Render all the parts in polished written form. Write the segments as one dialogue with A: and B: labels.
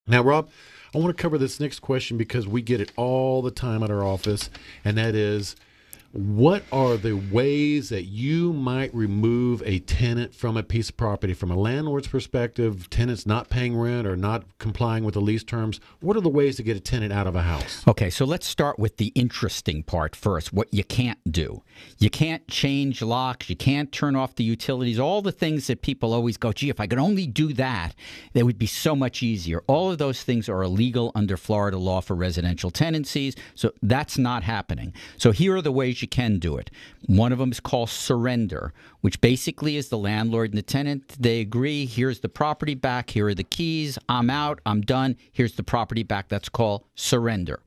A: Now, Rob, I want to cover this next question because we get it all the time at our office, and that is, what are the ways that you might remove a tenant from a piece of property? From a landlord's perspective, tenants not paying rent or not complying with the lease terms, what are the ways to get a tenant out of a house?
B: Okay, so let's start with the interesting part first, what you can't do. You can't change locks, you can't turn off the utilities, all the things that people always go, gee, if I could only do that, it would be so much easier. All of those things are illegal under Florida law for residential tenancies, so that's not happening. So here are the ways you can do it. One of them is called surrender, which basically is the landlord and the tenant, they agree, here's the property back, here are the keys, I'm out, I'm done, here's the property back. That's called surrender.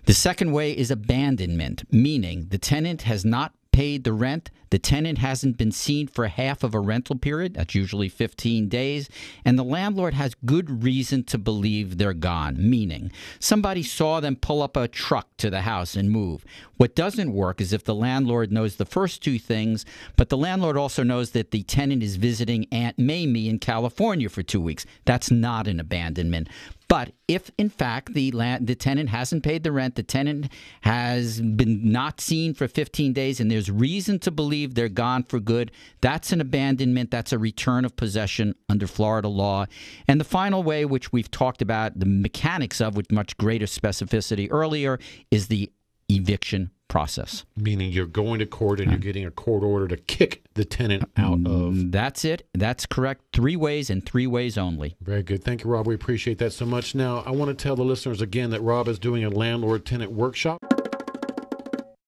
B: The second way is abandonment, meaning the tenant has not paid the rent, the tenant hasn't been seen for half of a rental period, that's usually 15 days, and the landlord has good reason to believe they're gone, meaning somebody saw them pull up a truck to the house and move. What doesn't work is if the landlord knows the first two things, but the landlord also knows that the tenant is visiting Aunt Mamie in California for 2 weeks. That's not an abandonment. But if, in fact, the tenant hasn't paid the rent, the tenant has been not seen for 15 days, and there's reason to believe they're gone for good, that's an abandonment. That's a return of possession under Florida law. And the final way, which we've talked about the mechanics of with much greater specificity earlier, is the eviction process.
A: Meaning you're going to court and you're getting a court order to kick the tenant out of.
B: That's it. That's correct. 3 ways and 3 ways only.
A: Very good. Thank you, Rob. We appreciate that so much. Now, I want to tell the listeners again that Rob is doing a landlord-tenant workshop.